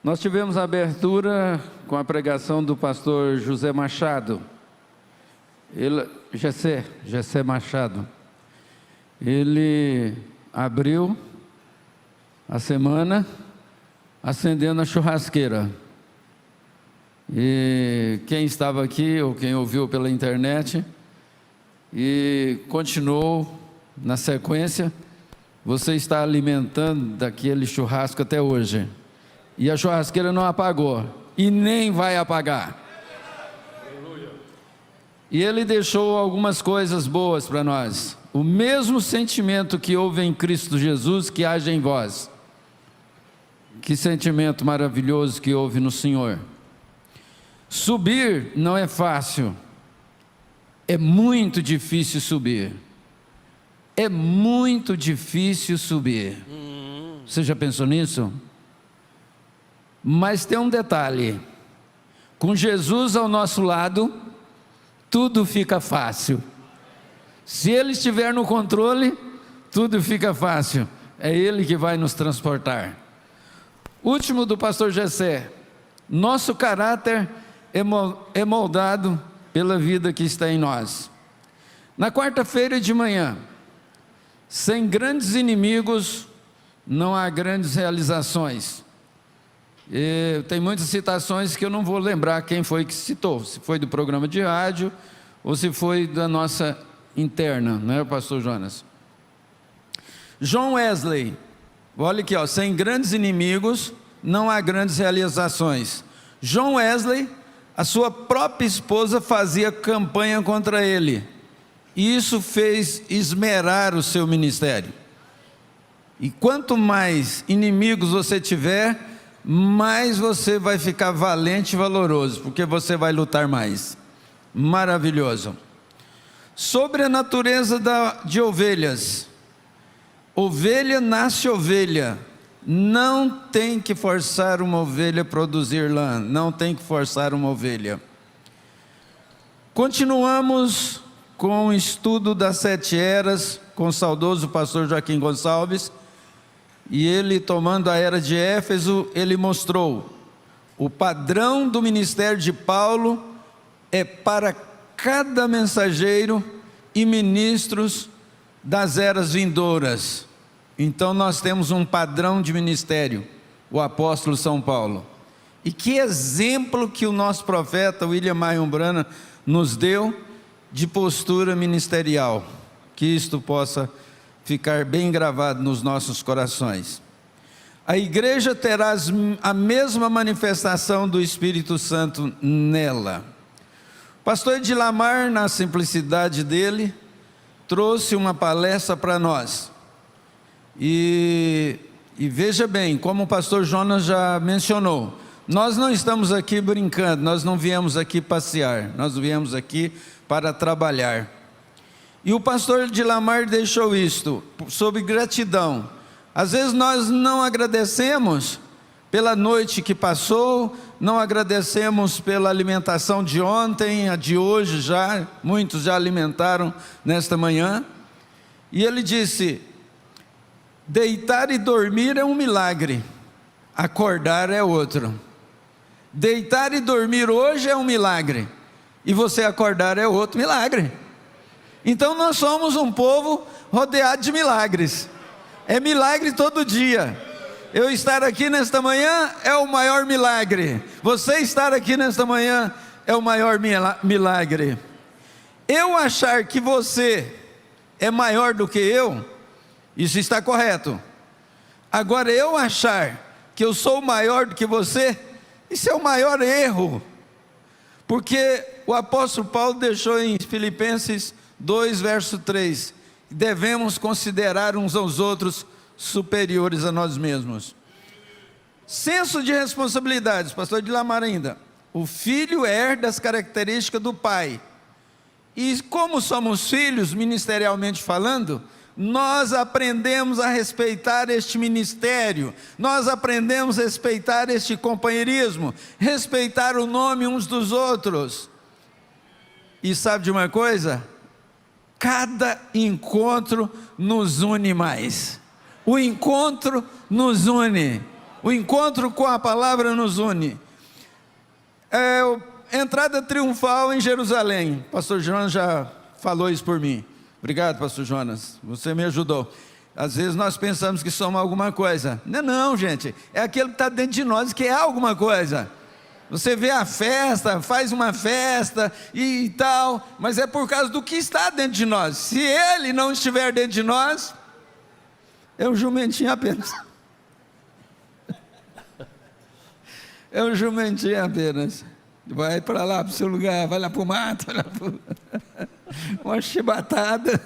Nós tivemos a abertura com a pregação do pastor José Machado. Jessé Machado. Ele abriu a semana acendendo a churrasqueira. E quem estava aqui, ou quem ouviu pela internet, e continuou na sequência, você está alimentando daquele churrasco até hoje. E a churrasqueira não apagou, e nem vai apagar. E ele deixou algumas coisas boas para nós. O mesmo sentimento que houve em Cristo Jesus, que age em vós. Que sentimento maravilhoso que houve no Senhor. Subir não é fácil. É muito difícil subir. É muito difícil subir. Você já pensou nisso? Mas tem um detalhe: com Jesus ao nosso lado, tudo fica fácil. Se Ele estiver no controle, tudo fica fácil. É Ele que vai nos transportar. Último do pastor Jessé: nosso caráter é moldado pela vida que está em nós. Na quarta-feira de manhã, sem grandes inimigos, não há grandes realizações. Tem muitas citações que eu não vou lembrar quem foi que citou, se foi do programa de rádio ou se foi da nossa interna, não é, pastor Jonas? John Wesley, olha aqui, sem grandes inimigos não há grandes realizações. John Wesley, a sua própria esposa fazia campanha contra ele, e isso fez esmerar o seu ministério. E quanto mais inimigos você tiver, mais você vai ficar valente e valoroso, porque você vai lutar mais. Maravilhoso. Sobre a natureza de ovelhas: ovelha nasce ovelha. Não tem que forçar uma ovelha a produzir lã, não tem que forçar uma ovelha. Continuamos com o estudo das 7 eras, com o saudoso pastor Joaquim Gonçalves. E ele, tomando a era de Éfeso, ele mostrou: o padrão do ministério de Paulo é para cada mensageiro e ministros das eras vindouras. Então nós temos um padrão de ministério, o apóstolo São Paulo. E que exemplo que o nosso profeta William Marion Branham nos deu de postura ministerial. Que isto possa ficar bem gravado nos nossos corações. A igreja terá a mesma manifestação do Espírito Santo nela. O pastor Edilamar, na simplicidade dele, trouxe uma palestra para nós. E veja bem, como o pastor Jonas já mencionou, nós não estamos aqui brincando, nós não viemos aqui passear, nós viemos aqui para trabalhar. E o pastor Edilamar deixou isto, sobre gratidão. Às vezes nós não agradecemos pela noite que passou, não agradecemos pela alimentação de ontem, a de hoje já, muitos já alimentaram nesta manhã. E ele disse: deitar e dormir é um milagre, acordar é outro. Deitar e dormir hoje é um milagre, e você acordar é outro milagre. Então nós somos um povo rodeado de milagres. É milagre todo dia. Eu estar aqui nesta manhã é o maior milagre. Você estar aqui nesta manhã é o maior milagre. Eu achar que você é maior do que eu, isso está correto. Agora, eu achar que eu sou maior do que você, isso é o maior erro. Porque o apóstolo Paulo deixou em Filipenses 2, verso 3, devemos considerar uns aos outros superiores a nós mesmos. Senso de responsabilidades, pastor Edilamar ainda. O filho herda as características do pai. E como somos filhos, ministerialmente falando, nós aprendemos a respeitar este ministério, nós aprendemos a respeitar este companheirismo, respeitar o nome uns dos outros. E sabe de uma coisa? Cada encontro nos une mais. O encontro nos une. O encontro com a palavra nos une. Entrada triunfal em Jerusalém. Pastor Jonas já falou isso por mim. Obrigado, pastor Jonas, você me ajudou. Às vezes nós pensamos que somos alguma coisa. Não, gente, é aquele que está dentro de nós que é alguma coisa. Você vê a festa, faz uma festa e tal, mas é por causa do que está dentro de nós. Se ele não estiver dentro de nós, é um jumentinho apenas. É um jumentinho apenas. Vai para lá, para o seu lugar, vai lá para o mato, vai lá para uma chibatada.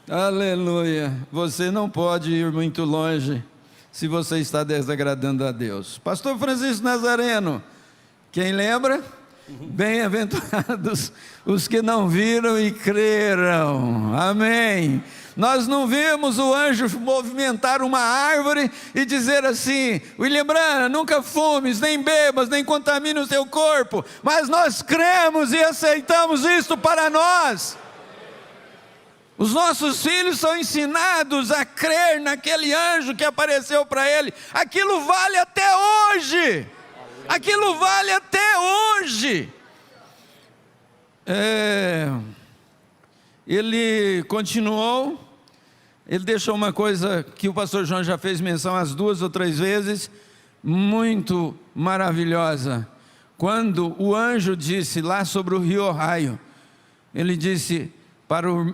Aleluia. Você não pode ir muito longe se você está desagradando a Deus. Pastor Francisco Nazareno, quem lembra? Bem-aventurados os que não viram e creram. Amém. Nós não vimos o anjo movimentar uma árvore e dizer assim: William Branham, nunca fumes, nem bebas, nem contamine o teu corpo, mas nós cremos e aceitamos isto para nós. Os nossos filhos são ensinados a crer naquele anjo que apareceu para ele. Aquilo vale até hoje. Aquilo vale até hoje. Ele continuou. Ele deixou uma coisa que o pastor João já fez menção as 2 ou 3 vezes, muito maravilhosa. Quando o anjo disse lá sobre o rio Ohio, ele disse para o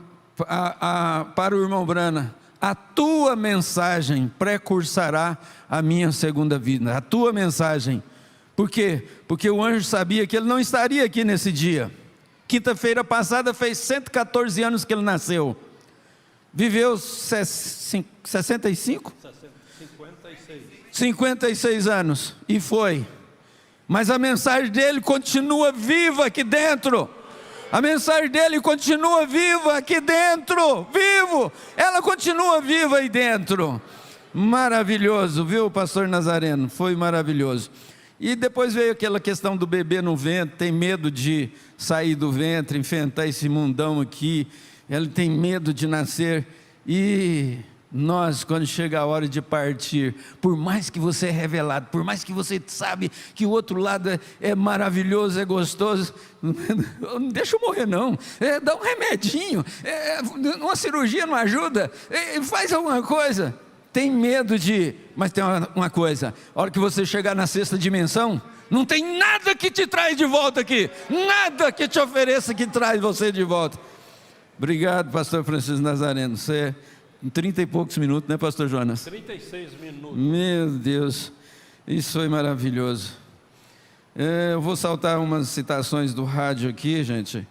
irmão Branham: a tua mensagem precursará a minha segunda vida. A tua mensagem. Por quê? Porque o anjo sabia que ele não estaria aqui nesse dia. Quinta-feira passada fez 114 anos que ele nasceu. Viveu 65? 56 anos. E foi. Mas a mensagem dele continua viva aqui dentro. A mensagem dele continua viva aqui dentro. Vivo. Ela continua viva aí dentro. Maravilhoso, viu, pastor Nazareno? Foi maravilhoso. E depois veio aquela questão do bebê no ventre. Tem medo de sair do ventre, enfrentar esse mundão aqui. Ele tem medo de nascer. E nós, quando chega a hora de partir, por mais que você é revelado, por mais que você sabe que o outro lado é maravilhoso, é gostoso, não deixa eu morrer não, dá um remedinho, uma cirurgia não ajuda, faz alguma coisa. Tem medo mas tem uma coisa: a hora que você chegar na 6ª dimensão, não tem nada que te traz de volta aqui, nada que te ofereça que traz você de volta. Obrigado, pastor Francisco Nazareno. Você, em 30 e poucos minutos, né, pastor Jonas? 36 minutos. Meu Deus, isso foi maravilhoso. Eu vou saltar umas citações do rádio aqui, gente.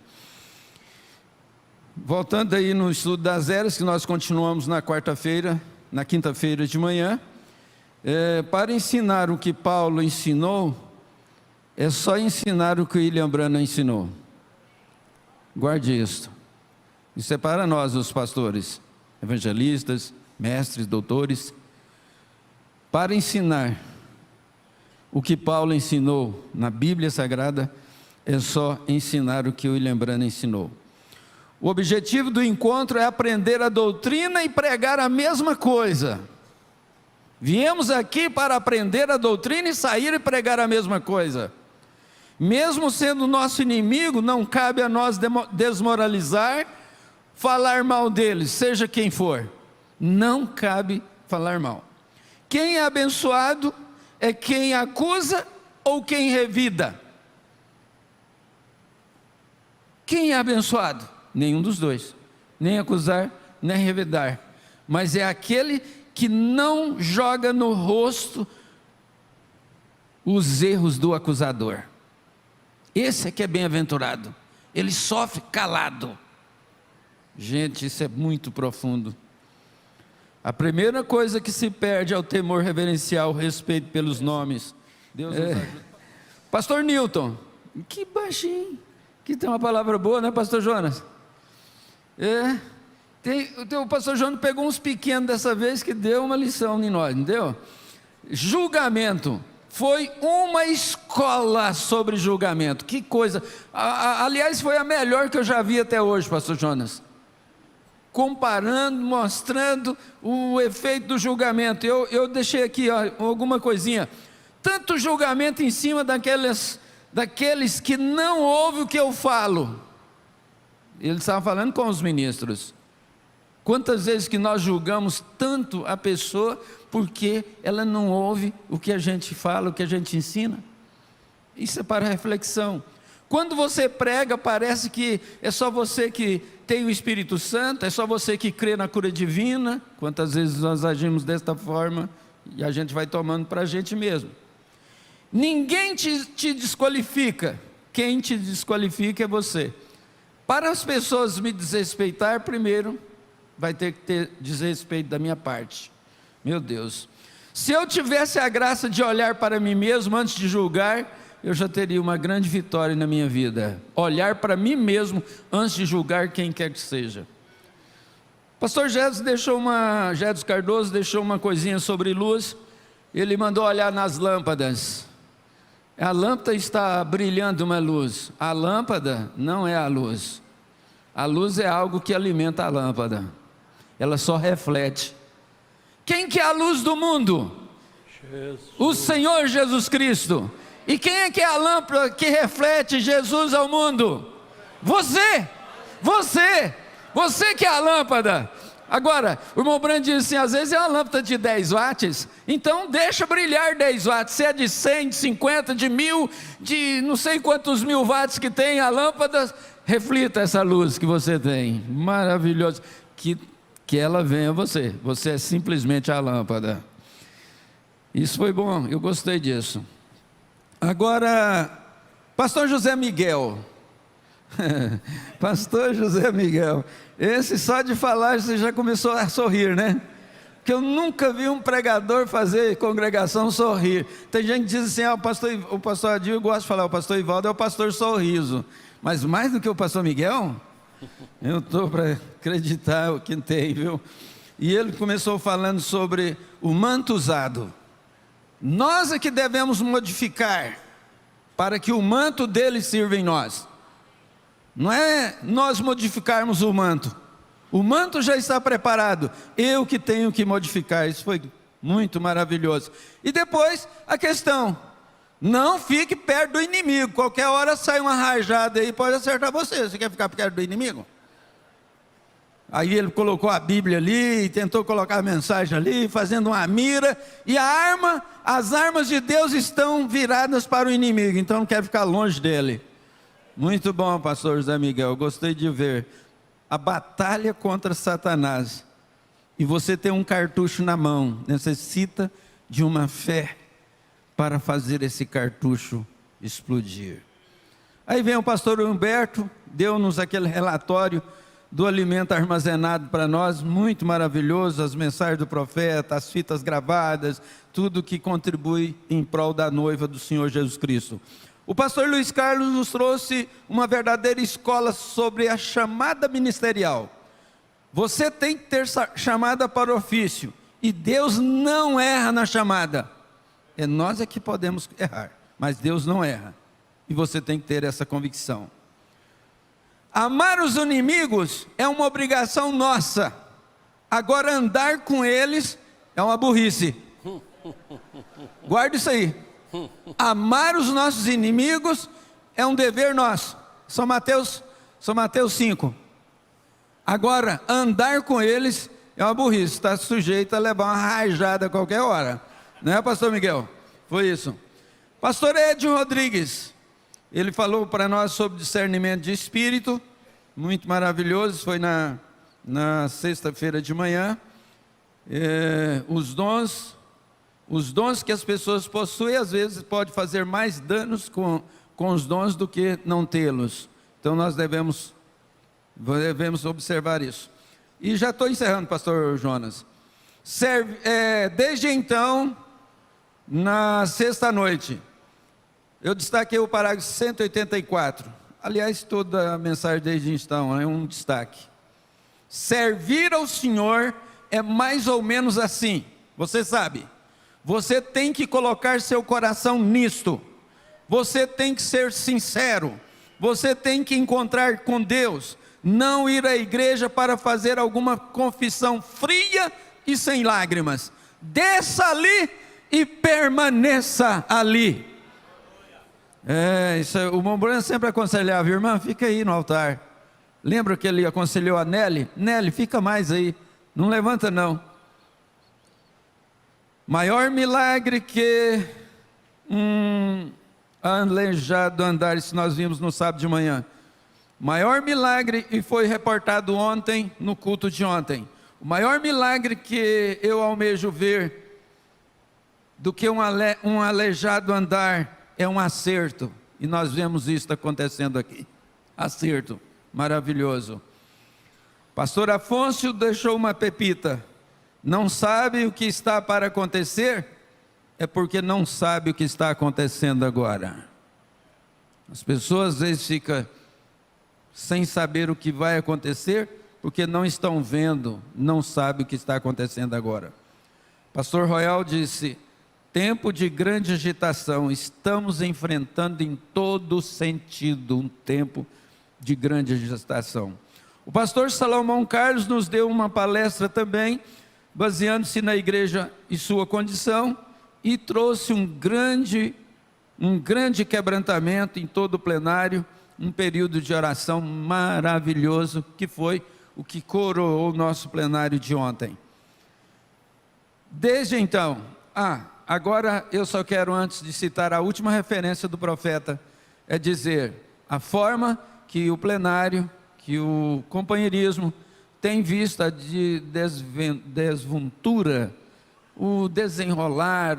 Voltando aí no estudo das eras, que nós continuamos na quinta-feira de manhã. Para ensinar o que Paulo ensinou, é só ensinar o que William Branham ensinou. Guarde isso. Isso é para nós, os pastores, evangelistas, mestres, doutores. Para ensinar o que Paulo ensinou na Bíblia Sagrada, é só ensinar o que William Branham ensinou. O objetivo do encontro é aprender a doutrina e pregar a mesma coisa. Viemos aqui para aprender a doutrina e sair e pregar a mesma coisa. Mesmo sendo nosso inimigo, não cabe a nós desmoralizar, falar mal deles, seja quem for. Não cabe falar mal. Quem é abençoado é quem acusa ou quem revida. Quem é abençoado? Nenhum dos dois. Nem acusar, nem revidar. Mas é aquele que não joga no rosto os erros do acusador. Esse é que é bem-aventurado. Ele sofre calado. Gente, isso é muito profundo. A primeira coisa que se perde é o temor reverencial, o respeito pelos nomes. Deus nos ajude. Pastor Newton, que baixinho, que tem uma palavra boa, né, pastor Jonas? O pastor Jonas pegou uns pequenos dessa vez que deu uma lição em nós, não deu? Julgamento. Foi uma escola sobre julgamento. Que coisa. Aliás, foi a melhor que eu já vi até hoje, pastor Jonas. comparando, mostrando o efeito do julgamento. Eu deixei aqui alguma coisinha. Tanto julgamento em cima daqueles que não ouvem o que eu falo. Ele estava falando com os ministros. Quantas vezes que nós julgamos tanto a pessoa porque ela não ouve o que a gente fala, o que a gente ensina? Isso é para reflexão. Quando você prega, parece que é só você que tem o Espírito Santo, é só você que crê na cura divina. Quantas vezes nós agimos desta forma e a gente vai tomando para a gente mesmo. Ninguém te desqualifica, quem te desqualifica é você. Para as pessoas me desrespeitar, primeiro vai ter que ter desrespeito da minha parte. Meu Deus, se eu tivesse a graça de olhar para mim mesmo antes de julgar, eu já teria uma grande vitória na minha vida. Olhar para mim mesmo antes de julgar quem quer que seja. Pastor Gédos Cardoso deixou uma coisinha sobre luz. Ele mandou olhar nas lâmpadas. A lâmpada está brilhando uma luz. A lâmpada não é a luz. A luz é algo que alimenta a lâmpada. Ela só reflete. Quem que é a luz do mundo? Jesus. O Senhor Jesus Cristo. E quem é que é a lâmpada que reflete Jesus ao mundo? Você que é a lâmpada. Agora, o irmão Brando diz assim, às vezes é uma lâmpada de 10 watts, então deixa brilhar 10 watts, se é de 100, de 50, de 1000, de não sei quantos mil watts que tem a lâmpada, reflita essa luz que você tem, maravilhoso, que ela venha a você é simplesmente a lâmpada. Isso foi bom, eu gostei disso. Agora, pastor José Miguel, pastor José Miguel, esse só de falar você já começou a sorrir, né? Porque eu nunca vi um pregador fazer congregação sorrir. Tem gente que diz assim, o pastor Adil, eu gosto de falar, o pastor Ivaldo é o pastor sorriso, mas mais do que o pastor Miguel, eu estou para acreditar o que tem, viu? E ele começou falando sobre o manto usado. Nós é que devemos modificar para que o manto dele sirva em nós. Não é nós modificarmos o manto já está preparado, eu que tenho que modificar. Isso foi muito maravilhoso. E depois a questão, não fique perto do inimigo, qualquer hora sai uma rajada aí, pode acertar você quer ficar perto do inimigo? Aí ele colocou a Bíblia ali, tentou colocar a mensagem ali, fazendo uma mira, e as armas de Deus estão viradas para o inimigo, então não quero ficar longe dele. Muito bom, pastor José Miguel, gostei de ver a batalha contra Satanás, e você tem um cartucho na mão, necessita de uma fé para fazer esse cartucho explodir. Aí vem o pastor Humberto, deu-nos aquele relatório do alimento armazenado para nós, muito maravilhoso, as mensagens do profeta, as fitas gravadas, tudo que contribui em prol da noiva do Senhor Jesus Cristo. O pastor Luiz Carlos nos trouxe uma verdadeira escola sobre a chamada ministerial. Você tem que ter chamada para o ofício, e Deus não erra na chamada. É nós é que podemos errar, mas Deus não erra, e você tem que ter essa convicção. Amar os inimigos é uma obrigação nossa, agora andar com eles é uma burrice. Guarda isso aí. Amar os nossos inimigos é um dever nosso. São Mateus 5. Agora, andar com eles é uma burrice, está sujeito a levar uma rajada a qualquer hora. Não é, pastor Miguel? Foi isso. Pastor Edson Rodrigues, ele falou para nós sobre discernimento de espírito, muito maravilhoso, foi na sexta-feira de manhã. Os dons que as pessoas possuem, às vezes pode fazer mais danos com os dons do que não tê-los. Então nós devemos observar isso. E já estou encerrando, pastor Jonas. Desde então, na sexta-noite, eu destaquei o parágrafo 184. Aliás, toda a mensagem desde então é um destaque. Servir ao Senhor é mais ou menos assim. Você sabe, você tem que colocar seu coração nisto. Você tem que ser sincero. Você tem que encontrar com Deus. não ir à igreja para fazer alguma confissão fria e sem lágrimas. Desça ali e permaneça ali. O irmão Bruno sempre aconselhava: irmã, fica aí no altar. Lembra que ele aconselhou a Nelly? Nelly, fica mais aí, não levanta não. Maior milagre que aleijado andar, isso nós vimos no sábado de manhã. Maior milagre, e foi reportado ontem, no culto de ontem. O maior milagre que eu almejo ver do que um aleijado andar é um acerto. E nós vemos isso acontecendo aqui. Acerto, maravilhoso. Pastor Afonso deixou uma pepita. Não sabe o que está para acontecer? É porque não sabe o que está acontecendo agora. As pessoas às vezes ficam sem saber o que vai acontecer, porque não estão vendo, não sabem o que está acontecendo agora. Pastor Royal disse: tempo de grande agitação, estamos enfrentando em todo sentido um tempo de grande agitação. O pastor Salomão Carlos nos deu uma palestra também, baseando-se na igreja e sua condição, e trouxe um grande quebrantamento em todo o plenário, um período de oração maravilhoso, que foi o que coroou o nosso plenário de ontem. Desde então, agora eu só quero, antes de citar a última referência do profeta, é dizer a forma que o plenário, que o companheirismo tem vista de desventura, o desenrolar,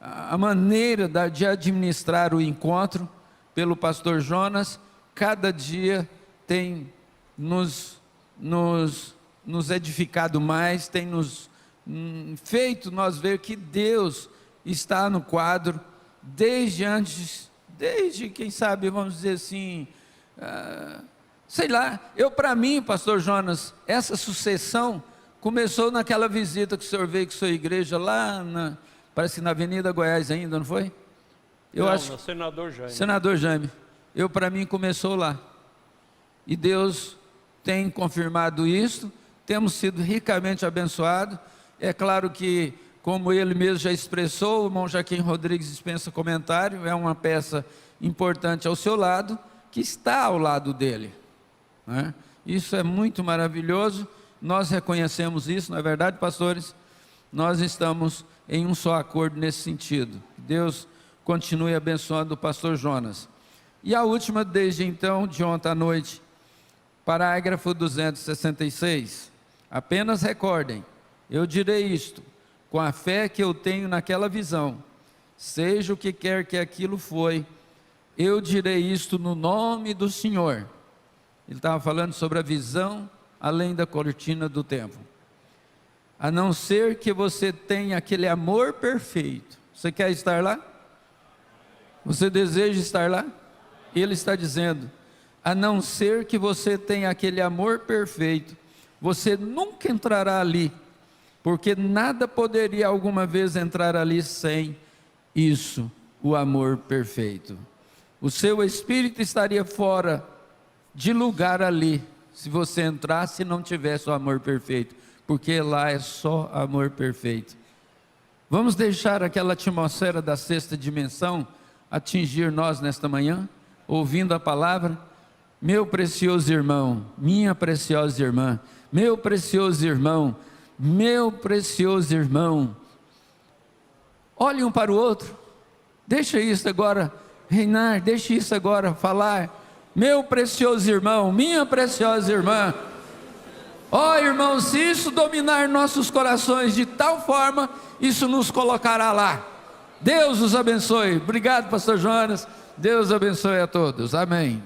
a maneira de administrar o encontro pelo pastor Jonas, cada dia tem nos edificado mais, tem nos feito nós ver que Deus está no quadro, desde quem sabe, vamos dizer assim, sei lá, para mim, pastor Jonas, essa sucessão começou naquela visita que o senhor veio com sua igreja lá, parece que na Avenida Goiás ainda, não foi? No Senador Jaime. Senador Jaime. Para mim começou lá. E Deus tem confirmado isso, temos sido ricamente abençoados. É claro que, como ele mesmo já expressou, o irmão Joaquim Rodrigues dispensa comentário, é uma peça importante ao seu lado, que está ao lado dele, né? Isso é muito maravilhoso, nós reconhecemos isso, não é verdade, pastores? Nós estamos em um só acordo nesse sentido. Deus continue abençoando o pastor Jonas. E a última, desde então, de ontem à noite, parágrafo 266. Apenas recordem, eu direi isto, com a fé que eu tenho naquela visão, seja o que quer que aquilo foi, eu direi isto no nome do Senhor. Ele estava falando sobre a visão além da cortina do templo. A não ser que você tenha aquele amor perfeito. Você quer estar lá? Você deseja estar lá? Ele está dizendo, a não ser que você tenha aquele amor perfeito, você nunca entrará ali, porque nada poderia alguma vez entrar ali sem isso, o amor perfeito. O seu espírito estaria fora de lugar ali, se você entrasse e não tivesse o amor perfeito, porque lá é só amor perfeito. Vamos deixar aquela atmosfera da sexta dimensão atingir nós nesta manhã, ouvindo a palavra. Meu precioso irmão, minha preciosa irmã, meu precioso irmão, meu precioso irmão, olhe um para o outro, deixa isso agora reinar, deixa isso agora falar. Meu precioso irmão, minha preciosa irmã, irmão, se isso dominar nossos corações de tal forma, isso nos colocará lá. Deus os abençoe. Obrigado, pastor Jonas. Deus abençoe a todos. Amém.